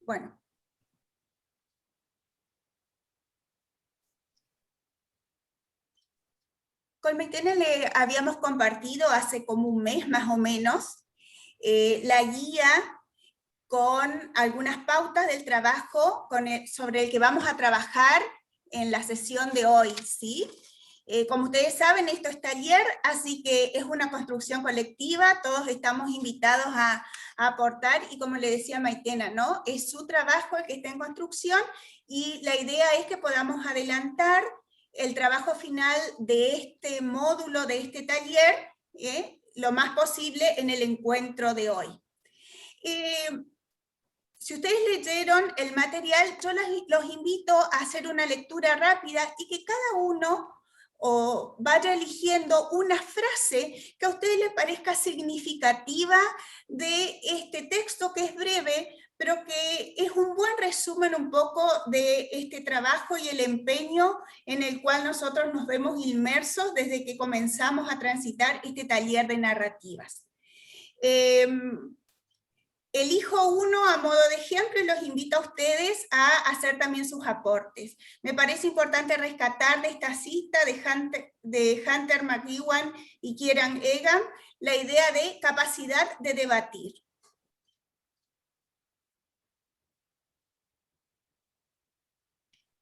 Bueno. Con Maitena le habíamos compartido hace como un mes más o menos la guía con algunas pautas del trabajo sobre el que vamos a trabajar en la sesión de hoy, ¿sí? Como ustedes saben, esto es taller, así que es una construcción colectiva, todos estamos invitados a aportar, y como le decía Maitena, ¿no? Es su trabajo el que está en construcción, y la idea es que podamos adelantar el trabajo final de este módulo, de este taller, lo más posible en el encuentro de hoy. Si ustedes leyeron el material, yo los invito a hacer una lectura rápida y que cada uno vaya eligiendo una frase que a ustedes les parezca significativa de este texto, que es breve, pero que es un buen resumen un poco de este trabajo y el empeño en el cual nosotros nos vemos inmersos desde que comenzamos a transitar este taller de narrativas. Elijo uno a modo de ejemplo y los invito a ustedes a hacer también sus aportes. Me parece importante rescatar de esta cita de Hunter McEwan y Kieran Egan la idea de capacidad de debatir.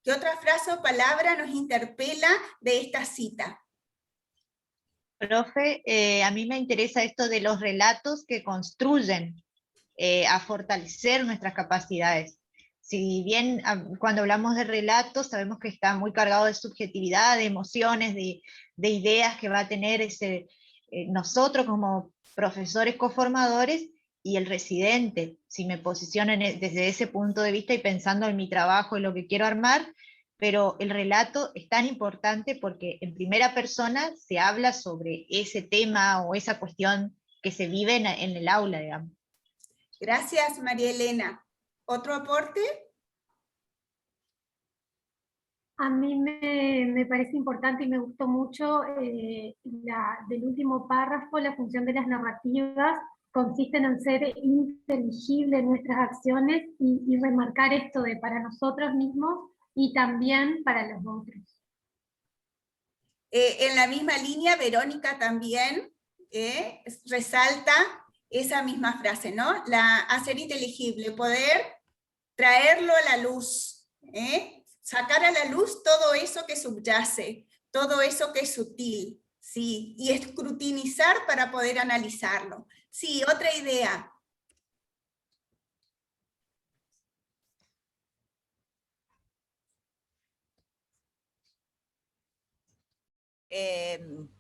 ¿Qué otra frase o palabra nos interpela de esta cita? Profe, a mí me interesa esto de los relatos que construyen a fortalecer nuestras capacidades. Si bien cuando hablamos de relatos sabemos que está muy cargado de subjetividad, de emociones, de ideas que va a tener nosotros como profesores coformadores y el residente, si me posiciono desde ese punto de vista y pensando en mi trabajo y lo que quiero armar, pero el relato es tan importante porque en primera persona se habla sobre ese tema o esa cuestión que se vive en el aula, digamos. Gracias, María Elena. ¿Otro aporte? A mí me parece importante y me gustó mucho del último párrafo. La función de las narrativas consiste en hacer inteligible nuestras acciones y remarcar esto de para nosotros mismos y también para los otros. En la misma línea, Verónica también resalta esa misma frase, ¿no? Hacer inteligible, poder traerlo a la luz, sacar a la luz todo eso que subyace, todo eso que es sutil, ¿sí? Y escrutinizar para poder analizarlo. Sí, otra idea.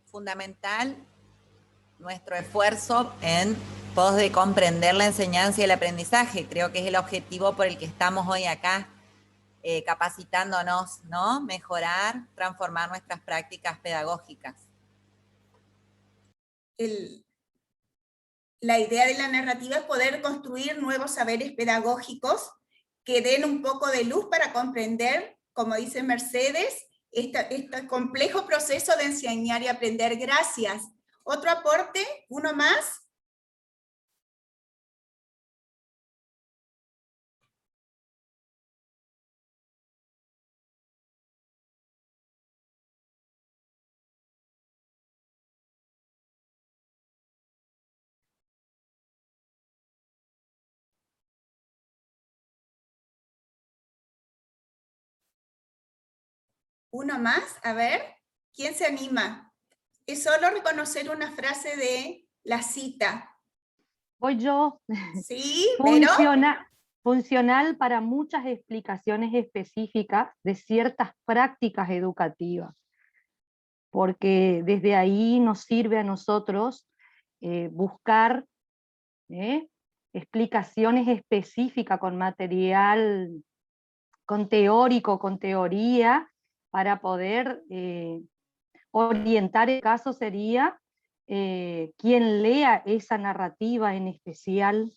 Fundamental nuestro esfuerzo en pos de comprender la enseñanza y el aprendizaje. Creo que es el objetivo por el que estamos hoy acá, capacitándonos, ¿no? Mejorar, transformar nuestras prácticas pedagógicas. La idea de la narrativa es poder construir nuevos saberes pedagógicos que den un poco de luz para comprender, como dice Mercedes, este complejo proceso de enseñar y aprender. Gracias. ¿Otro aporte? ¿Uno más? ¿Uno más? A ver, ¿quién se anima? Es solo reconocer una frase de la cita. Voy yo. Sí, ¿pero? Funcional para muchas explicaciones específicas de ciertas prácticas educativas, porque desde ahí nos sirve a nosotros buscar explicaciones específicas con material, con teórico, con teoría, para poder orientar. El caso sería quien lea esa narrativa en especial.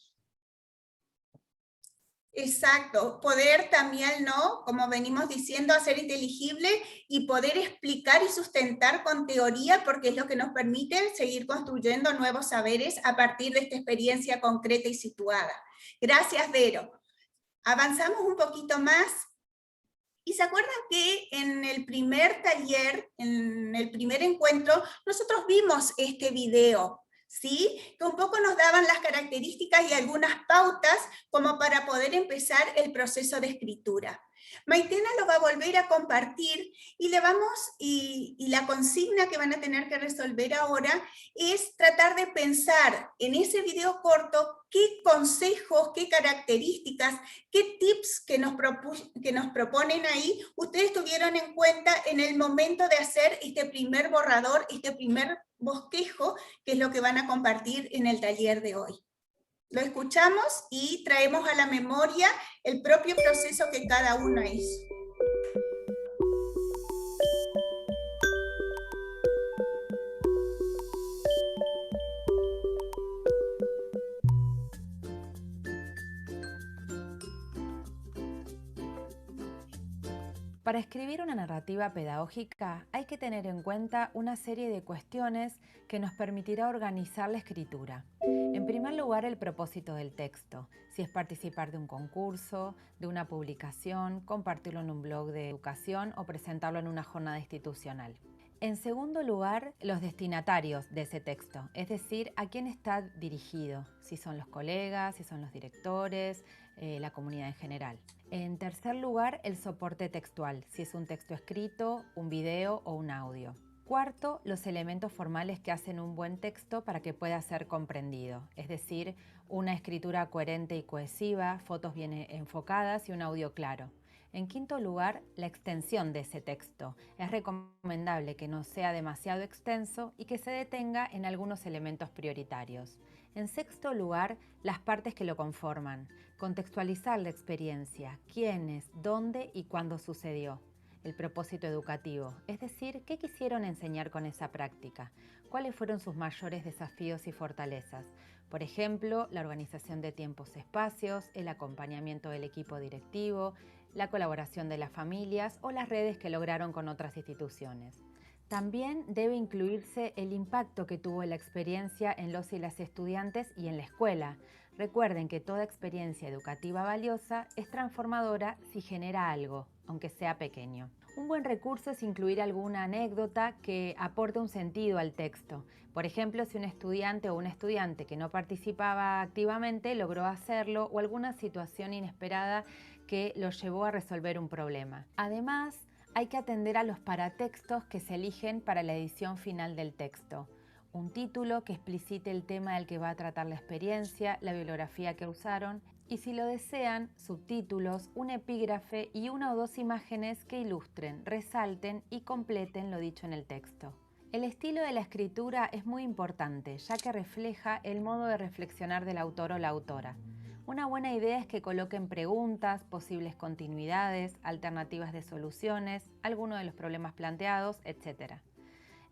Exacto, poder también, ¿no? Como venimos diciendo, hacer inteligible y poder explicar y sustentar con teoría, porque es lo que nos permite seguir construyendo nuevos saberes a partir de esta experiencia concreta y situada. Gracias, Vero. Avanzamos un poquito más, y se acuerdan que en el primer taller, en el primer encuentro, nosotros vimos este video, ¿sí? Que un poco nos daban las características y algunas pautas como para poder empezar el proceso de escritura. Maitena lo va a volver a compartir y la consigna que van a tener que resolver ahora es tratar de pensar en ese video corto qué consejos, qué características, qué tips que nos proponen ahí ustedes tuvieron en cuenta en el momento de hacer este primer borrador, este primer bosquejo, que es lo que van a compartir en el taller de hoy. Lo escuchamos y traemos a la memoria el propio proceso que cada uno hizo. Para escribir una narrativa pedagógica hay que tener en cuenta una serie de cuestiones que nos permitirá organizar la escritura. En primer lugar, el propósito del texto, si es participar de un concurso, de una publicación, compartirlo en un blog de educación o presentarlo en una jornada institucional. En segundo lugar, los destinatarios de ese texto, es decir, a quién está dirigido, si son los colegas, si son los directores, la comunidad en general. En tercer lugar, el soporte textual, si es un texto escrito, un video o un audio. Cuarto, los elementos formales que hacen un buen texto para que pueda ser comprendido, es decir, una escritura coherente y cohesiva, fotos bien enfocadas y un audio claro. En quinto lugar, la extensión de ese texto. Es recomendable que no sea demasiado extenso y que se detenga en algunos elementos prioritarios. En sexto lugar, las partes que lo conforman. Contextualizar la experiencia, quiénes, dónde y cuándo sucedió. El propósito educativo, es decir, qué quisieron enseñar con esa práctica, cuáles fueron sus mayores desafíos y fortalezas. Por ejemplo, la organización de tiempos-espacios, el acompañamiento del equipo directivo, la colaboración de las familias o las redes que lograron con otras instituciones. También debe incluirse el impacto que tuvo la experiencia en los y las estudiantes y en la escuela. Recuerden que toda experiencia educativa valiosa es transformadora si genera algo, aunque sea pequeño. Un buen recurso es incluir alguna anécdota que aporte un sentido al texto. Por ejemplo, si un estudiante o un estudiante que no participaba activamente logró hacerlo o alguna situación inesperada que lo llevó a resolver un problema. Además, hay que atender a los paratextos que se eligen para la edición final del texto. Un título que explicite el tema del que va a tratar la experiencia, la bibliografía que usaron y, si lo desean, subtítulos, un epígrafe y una o dos imágenes que ilustren, resalten y completen lo dicho en el texto. El estilo de la escritura es muy importante, ya que refleja el modo de reflexionar del autor o la autora. Una buena idea es que coloquen preguntas, posibles continuidades, alternativas de soluciones, algunos de los problemas planteados, etc.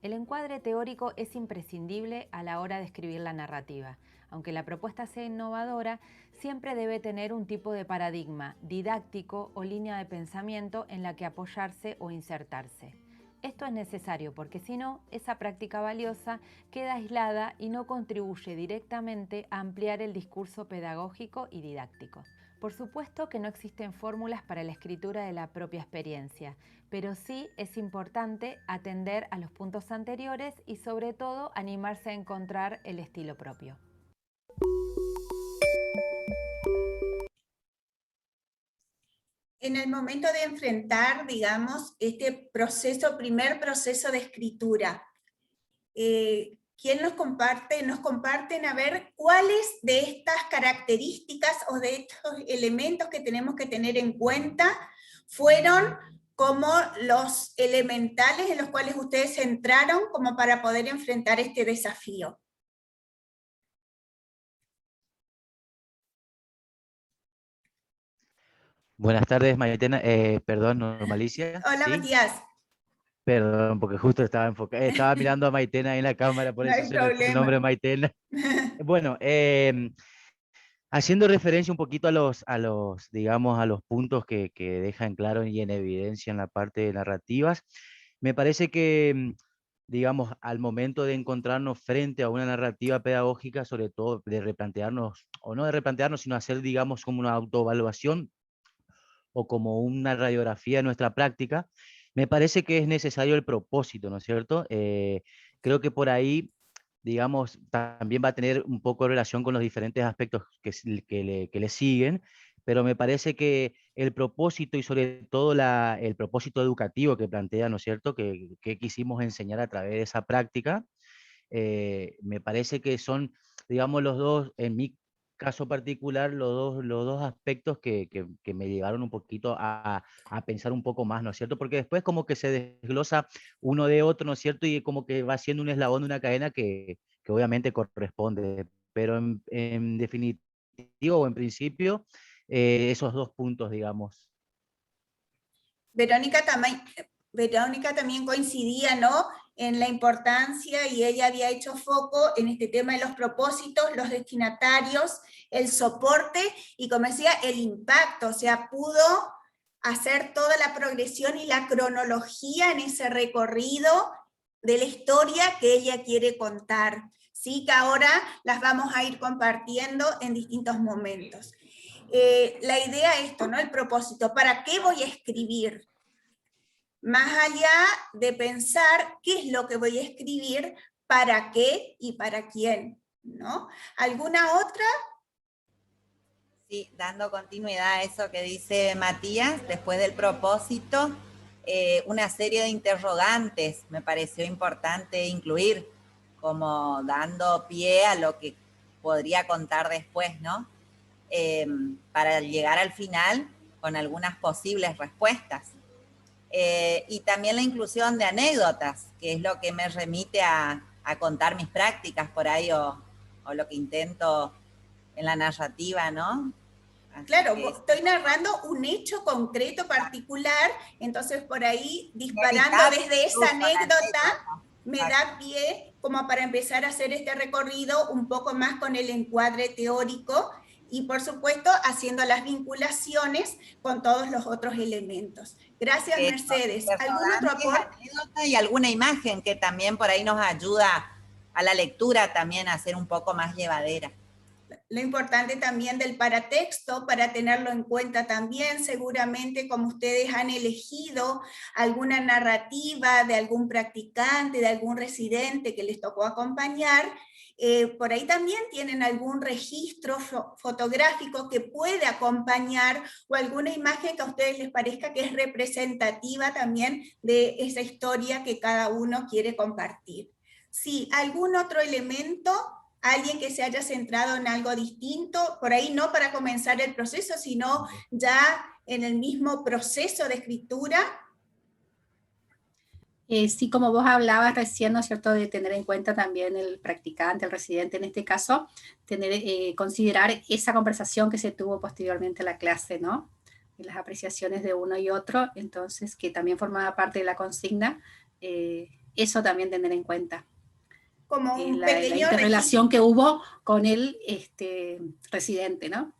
El encuadre teórico es imprescindible a la hora de escribir la narrativa. Aunque la propuesta sea innovadora, siempre debe tener un tipo de paradigma didáctico o línea de pensamiento en la que apoyarse o insertarse. Esto es necesario porque si no, esa práctica valiosa queda aislada y no contribuye directamente a ampliar el discurso pedagógico y didáctico. Por supuesto que no existen fórmulas para la escritura de la propia experiencia, pero sí es importante atender a los puntos anteriores y sobre todo animarse a encontrar el estilo propio. En el momento de enfrentar, digamos, este proceso, primer proceso de escritura, ¿quién nos comparte? Nos comparten a ver cuáles de estas características o de estos elementos que tenemos que tener en cuenta fueron como los elementales en los cuales ustedes entraron como para poder enfrentar este desafío. Buenas tardes, Maitena. Perdón, Normalicia. Hola, ¿Sí? Matías. Perdón, porque justo estaba enfocado, estaba mirando a Maitena ahí en la cámara, por No eso hay se me fue el nombre problema. Maitena. Bueno, haciendo referencia un poquito digamos, a los puntos que dejan claro y en evidencia en la parte de narrativas, me parece que, digamos, al momento de encontrarnos frente a una narrativa pedagógica, sobre todo de replantearnos, o no de replantearnos, sino hacer, digamos, como una autoevaluación o como una radiografía de nuestra práctica, me parece que es necesario el propósito, ¿no es cierto? Creo que por ahí, digamos, también va a tener un poco de relación con los diferentes aspectos que le siguen, pero me parece que el propósito y sobre todo el propósito educativo que plantea, ¿no es cierto?, que quisimos enseñar a través de esa práctica, me parece que son, digamos, los dos, en mi caso particular, los dos aspectos que me llevaron un poquito a pensar un poco más, ¿no es cierto? Porque después como que se desglosa uno de otro, ¿no es cierto? Y como que va siendo un eslabón de una cadena que obviamente corresponde, pero en definitivo o en principio, esos dos puntos, digamos. Verónica también coincidía, ¿no?, en la importancia, y ella había hecho foco en este tema de los propósitos, los destinatarios, el soporte, y como decía, el impacto, o sea, pudo hacer toda la progresión y la cronología en ese recorrido de la historia que ella quiere contar, ¿sí?, que ahora las vamos a ir compartiendo en distintos momentos. La idea es esto, ¿no?, el propósito, ¿para qué voy a escribir? Más allá de pensar qué es lo que voy a escribir, para qué y para quién, ¿no? ¿Alguna otra? Sí, dando continuidad a eso que dice Matías, después del propósito, una serie de interrogantes me pareció importante incluir, como dando pie a lo que podría contar después, ¿no? Para llegar al final con algunas posibles respuestas. Y también la inclusión de anécdotas, que es lo que me remite a contar mis prácticas por ahí, o lo que intento en la narrativa, ¿no? Así claro, que estoy narrando un hecho concreto, particular, entonces por ahí, disparando inevitable desde esa incluso la anécdota, me anécdota. da pie como para empezar a hacer este recorrido un poco más con el encuadre teórico, y por supuesto haciendo las vinculaciones con todos los otros elementos. Gracias, Mercedes. ¿Algún otro aporte? Anécdota y alguna imagen que también por ahí nos ayuda a la lectura también a ser un poco más llevadera. Lo importante también del paratexto, para tenerlo en cuenta también, seguramente como ustedes han elegido alguna narrativa de algún practicante, de algún residente que les tocó acompañar, por ahí también tienen algún registro fotográfico que puede acompañar, o alguna imagen que a ustedes les parezca que es representativa también de esa historia que cada uno quiere compartir. Sí, ¿algún otro elemento? Alguien que se haya centrado en algo distinto, por ahí no para comenzar el proceso, sino ya en el mismo proceso de escritura. Sí, como vos hablabas recién, ¿no es cierto?, de tener en cuenta también el practicante, el residente en este caso, considerar esa conversación que se tuvo posteriormente a la clase, ¿no?, y las apreciaciones de uno y otro, entonces que también formaba parte de la consigna, eso también tener en cuenta. Como un La pequeño interrelación que hubo con el residente, ¿no?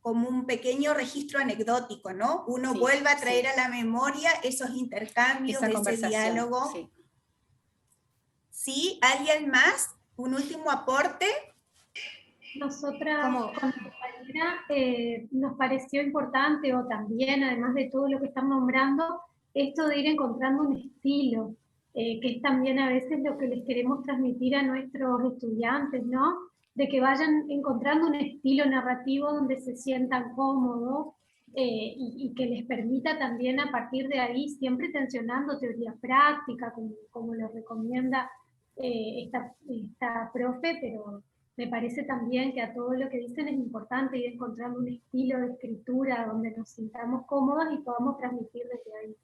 Como un pequeño registro anecdótico, ¿no? Uno Sí, vuelve a traer sí. a la memoria esos intercambios, Esa de ese conversación, diálogo. sí. ¿Sí? ¿Alguien más? ¿Un último aporte? Nosotras, Como- con mi compañera, nos pareció importante, o también, además de todo lo que están nombrando, esto de ir encontrando un estilo, que es también a veces lo que les queremos transmitir a nuestros estudiantes, ¿no? De que vayan encontrando un estilo narrativo donde se sientan cómodos, y que les permita también a partir de ahí, siempre tensionando teoría práctica, como lo recomienda esta profe, pero me parece también que a todo lo que dicen es importante ir encontrando un estilo de escritura donde nos sintamos cómodos y podamos transmitir desde ahí.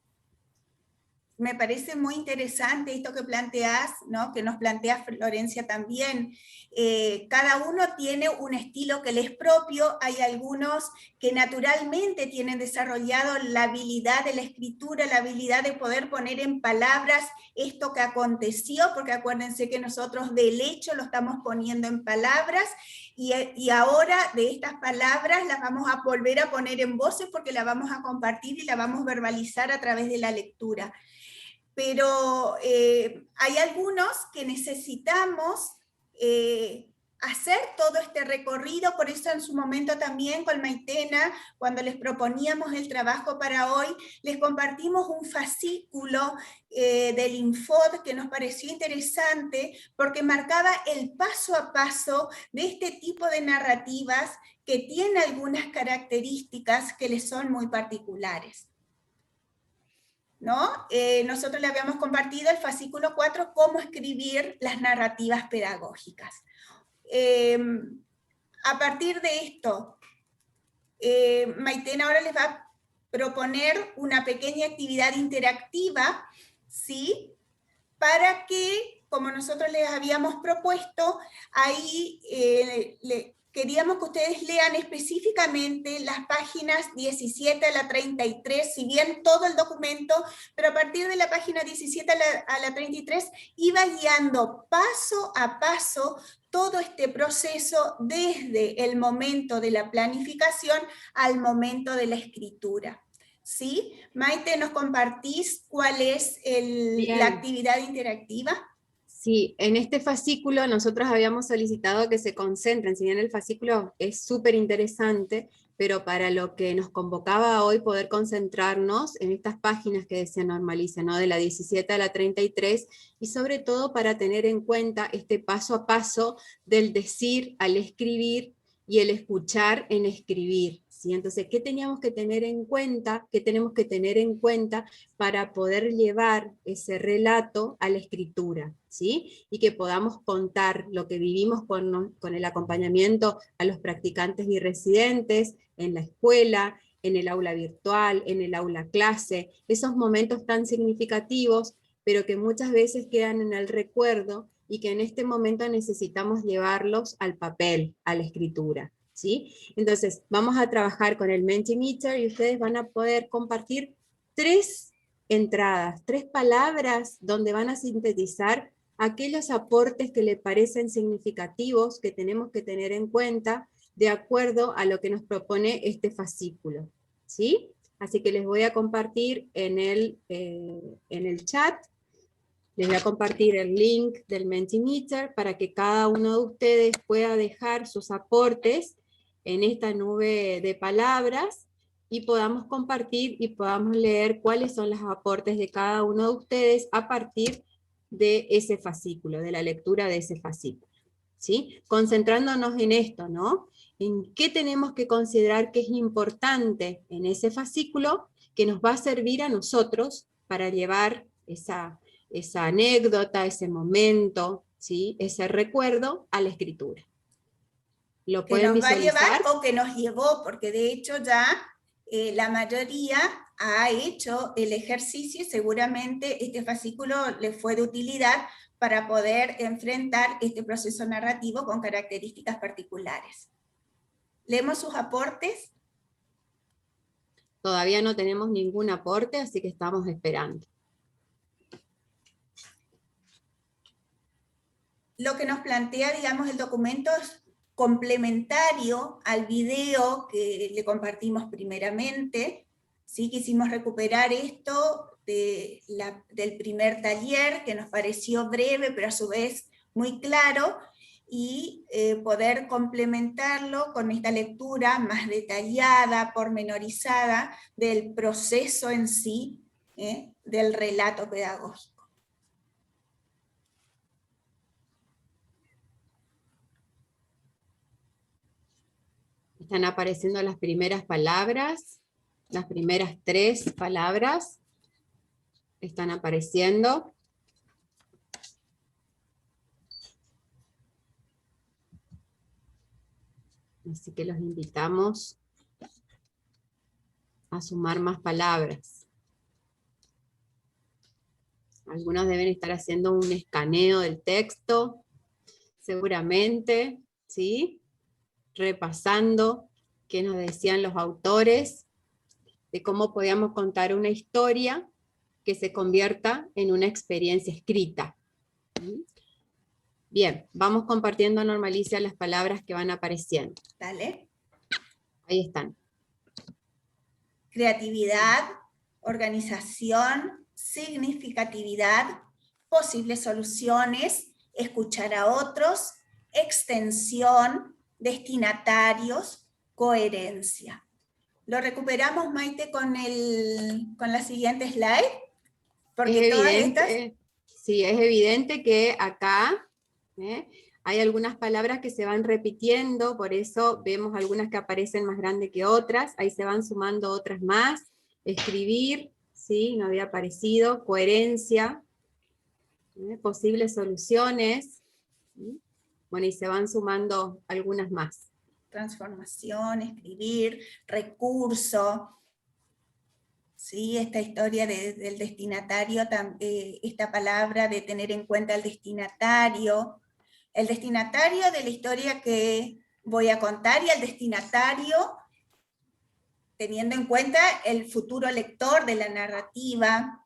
Me parece muy interesante esto que planteas, ¿no?, que nos plantea Florencia también. Cada uno tiene un estilo que le es propio. Hay algunos que naturalmente tienen desarrollado la habilidad de la escritura, la habilidad de poder poner en palabras esto que aconteció, porque acuérdense que nosotros del hecho lo estamos poniendo en palabras, y ahora de estas palabras las vamos a volver a poner en voces, porque las vamos a compartir y las vamos a verbalizar a través de la lectura. Pero hay algunos que necesitamos hacer todo este recorrido, por eso en su momento también con Maitena, cuando les proponíamos el trabajo para hoy, les compartimos un fascículo del Infod que nos pareció interesante porque marcaba el paso a paso de este tipo de narrativas que tiene algunas características que les son muy particulares, ¿no? Nosotros le habíamos compartido el fascículo 4, cómo escribir las narrativas pedagógicas. A partir de esto, Maitena ahora les va a proponer una pequeña actividad interactiva, ¿sí? Para que, como nosotros les habíamos propuesto, ahí queríamos que ustedes lean específicamente las páginas 17 a la 33, si bien todo el documento, pero a partir de la página 17 a la 33 iba guiando paso a paso todo este proceso desde el momento de la planificación al momento de la escritura. ¿Sí? Maite, ¿nos compartís cuál es la actividad interactiva? Sí, en este fascículo nosotros habíamos solicitado que se concentren, si bien el fascículo es súper interesante, pero para lo que nos convocaba hoy poder concentrarnos en estas páginas que se normalicen, ¿no? De la 17 a la 33, y sobre todo para tener en cuenta este paso a paso del decir al escribir y el escuchar en escribir. ¿Sí? Entonces, ¿qué teníamos que tener en cuenta? ¿Qué tenemos que tener en cuenta para poder llevar ese relato a la escritura? ¿Sí? Y que podamos contar lo que vivimos con el acompañamiento a los practicantes y residentes en la escuela, en el aula virtual, en el aula clase, esos momentos tan significativos, pero que muchas veces quedan en el recuerdo y que en este momento necesitamos llevarlos al papel, a la escritura. ¿Sí? Entonces, vamos a trabajar con el Mentimeter y ustedes van a poder compartir 3 entradas, 3 palabras donde van a sintetizar aquellos aportes que le parecen significativos que tenemos que tener en cuenta de acuerdo a lo que nos propone este fascículo. ¿Sí? Así que les voy a compartir en el chat, les voy a compartir el link del Mentimeter para que cada uno de ustedes pueda dejar sus aportes en esta nube de palabras y podamos compartir y podamos leer cuáles son los aportes de cada uno de ustedes a partir de ese fascículo, de la lectura de ese fascículo. ¿Sí? Concentrándonos en esto, ¿no? En qué tenemos que considerar que es importante en ese fascículo que nos va a servir a nosotros para llevar esa anécdota, ese momento, ¿sí? Ese recuerdo a la escritura. ¿Lo pueden visualizar? Que nos va a llevar o que nos llevó, porque de hecho ya la mayoría ha hecho el ejercicio y seguramente este fascículo le fue de utilidad para poder enfrentar este proceso narrativo con características particulares. ¿Leemos sus aportes? Todavía no tenemos ningún aporte, así que estamos esperando. Lo que nos plantea, digamos, el documento es complementario al video que le compartimos primeramente. Sí, quisimos recuperar esto del primer taller, que nos pareció breve, pero a su vez muy claro, y poder complementarlo con esta lectura más detallada, pormenorizada, del proceso en sí, del relato pedagógico. Están apareciendo las primeras palabras, las primeras 3 palabras están apareciendo. Así que los invitamos a sumar más palabras. Algunos deben estar haciendo un escaneo del texto, seguramente, ¿sí? Repasando qué nos decían los autores, de cómo podíamos contar una historia que se convierta en una experiencia escrita. Bien, vamos compartiendo, Normalicia, las palabras que van apareciendo. Dale. Ahí están. Creatividad, organización, significatividad, posibles soluciones, escuchar a otros, extensión, destinatarios, coherencia. ¿Lo recuperamos, Maite, con la siguiente slide? Porque es todas evidente, estas... Sí, es evidente que acá hay algunas palabras que se van repitiendo, por eso vemos algunas que aparecen más grandes que otras, ahí se van sumando otras más. Escribir, sí, no había aparecido, coherencia, posibles soluciones, bueno, y se van sumando algunas más. Transformación, escribir, recurso, ¿sí? Esta historia del destinatario, esta palabra de tener en cuenta el destinatario de la historia que voy a contar, y el destinatario teniendo en cuenta el futuro lector de la narrativa,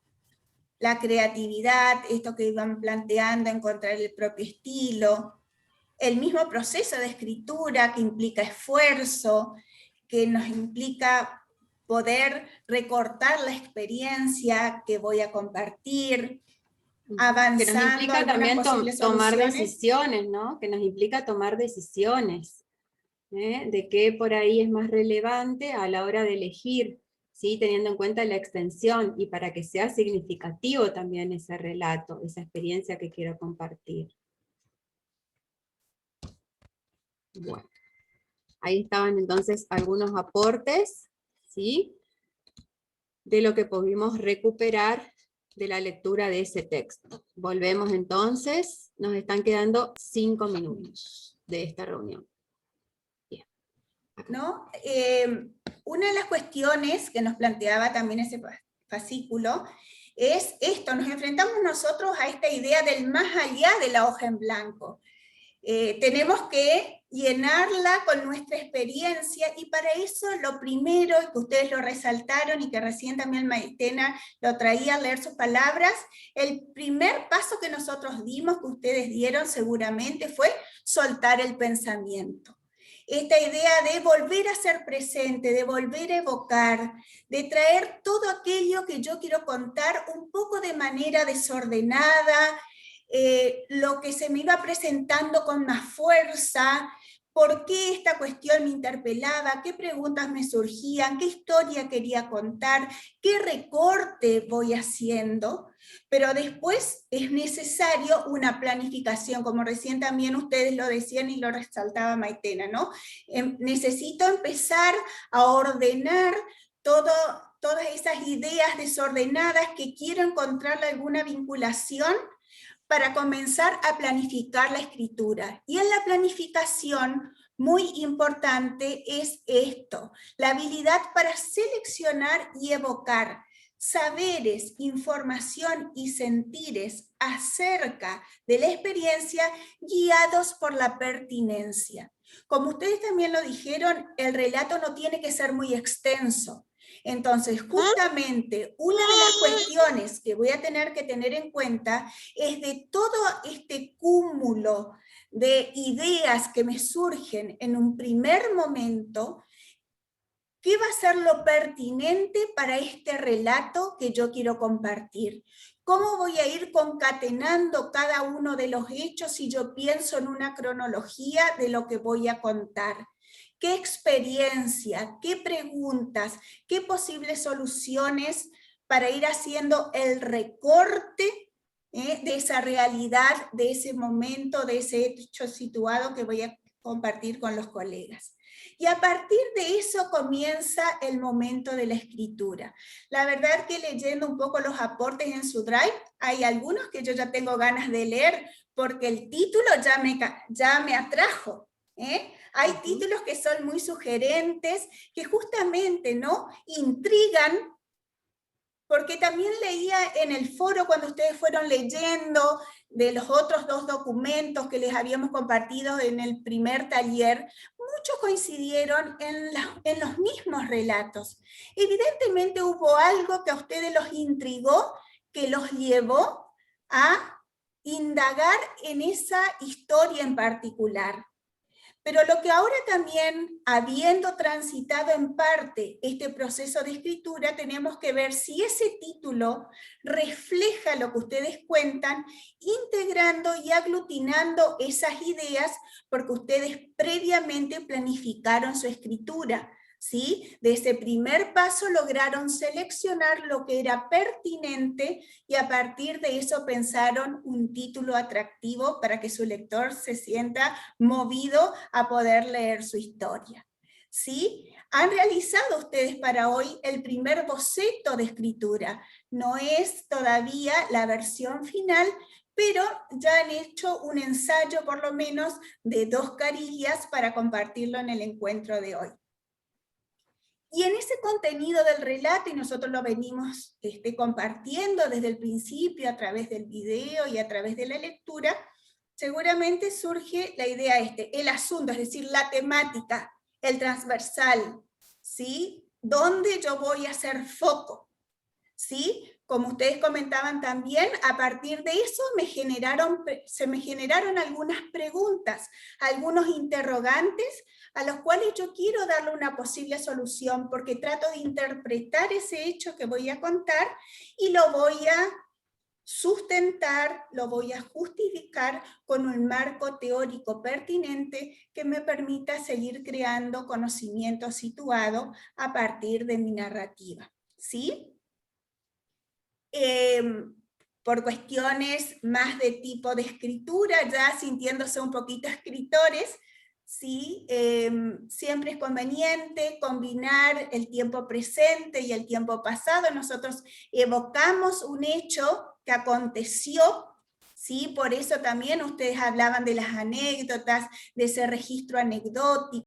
la creatividad, esto que iban planteando, encontrar el propio estilo, el mismo proceso de escritura que implica esfuerzo, que nos implica poder recortar la experiencia que voy a compartir, avanzando. Que nos implica también tomar soluciones. decisiones, ¿no? Que nos implica tomar decisiones, de qué por ahí es más relevante a la hora de elegir, ¿sí? Teniendo en cuenta la extensión, y para que sea significativo también ese relato, esa experiencia que quiero compartir. Bueno, ahí estaban entonces algunos aportes, ¿sí? De lo que pudimos recuperar de la lectura de ese texto. Volvemos entonces, nos están quedando 5 minutos de esta reunión. Bien. ¿No? Una de las cuestiones que nos planteaba también ese fascículo es esto, nos enfrentamos nosotros a esta idea del más allá de la hoja en blanco. Tenemos que llenarla con nuestra experiencia, y para eso lo primero, que ustedes lo resaltaron y que recién también Maitena lo traía a leer sus palabras, el primer paso que nosotros dimos, que ustedes dieron seguramente, fue soltar el pensamiento. Esta idea de volver a ser presente, de volver a evocar, de traer todo aquello que yo quiero contar un poco de manera desordenada, lo que se me iba presentando con más fuerza, por qué esta cuestión me interpelaba, qué preguntas me surgían, qué historia quería contar, qué recorte voy haciendo, pero después es necesario una planificación, como recién también ustedes lo decían y lo resaltaba Maitena, ¿no? Necesito empezar a ordenar todas esas ideas desordenadas que quiero encontrarle alguna vinculación para comenzar a planificar la escritura. Y en la planificación, muy importante es esto, la habilidad para seleccionar y evocar saberes, información y sentires acerca de la experiencia guiados por la pertinencia. Como ustedes también lo dijeron, el relato no tiene que ser muy extenso. Entonces, justamente, una de las cuestiones que voy a tener que tener en cuenta es de todo este cúmulo de ideas que me surgen en un primer momento, ¿qué va a ser lo pertinente para este relato que yo quiero compartir? ¿Cómo voy a ir concatenando cada uno de los hechos si yo pienso en una cronología de lo que voy a contar? ¿Qué experiencia, qué preguntas, qué posibles soluciones para ir haciendo el recorte de esa realidad, de ese momento, de ese hecho situado que voy a compartir con los colegas? Y a partir de eso comienza el momento de la escritura. La verdad que leyendo un poco los aportes en su drive, hay algunos que yo ya tengo ganas de leer, porque el título ya me atrajo. Hay títulos que son muy sugerentes, que justamente, ¿no?, intrigan, porque también leía en el foro cuando ustedes fueron leyendo de los otros 2 documentos que les habíamos compartido en el primer taller, muchos coincidieron en los mismos relatos. Evidentemente hubo algo que a ustedes los intrigó, que los llevó a indagar en esa historia en particular. Pero lo que ahora también, habiendo transitado en parte este proceso de escritura, tenemos que ver si ese título refleja lo que ustedes cuentan, integrando y aglutinando esas ideas, porque ustedes previamente planificaron su escritura, ¿sí? De ese primer paso lograron seleccionar lo que era pertinente y a partir de eso pensaron un título atractivo para que su lector se sienta movido a poder leer su historia, ¿sí? Han realizado ustedes para hoy el primer boceto de escritura. No es todavía la versión final, pero ya han hecho un ensayo por lo menos de 2 carillas para compartirlo en el encuentro de hoy. Y en ese contenido del relato, y nosotros lo venimos compartiendo desde el principio a través del video y a través de la lectura, seguramente surge la idea el asunto, es decir, la temática, el transversal, ¿sí? ¿Dónde yo voy a hacer foco? ¿Sí? Como ustedes comentaban también, a partir de eso se me generaron algunas preguntas, algunos interrogantes, a los cuales yo quiero darle una posible solución, porque trato de interpretar ese hecho que voy a contar y lo voy a sustentar, lo voy a justificar con un marco teórico pertinente que me permita seguir creando conocimiento situado a partir de mi narrativa, ¿sí? Por cuestiones más de tipo de escritura, ya sintiéndose un poquito escritores, ¿sí? Siempre es conveniente combinar el tiempo presente y el tiempo pasado. Nosotros evocamos un hecho que aconteció, ¿sí? Por eso también ustedes hablaban de las anécdotas, de ese registro anecdótico,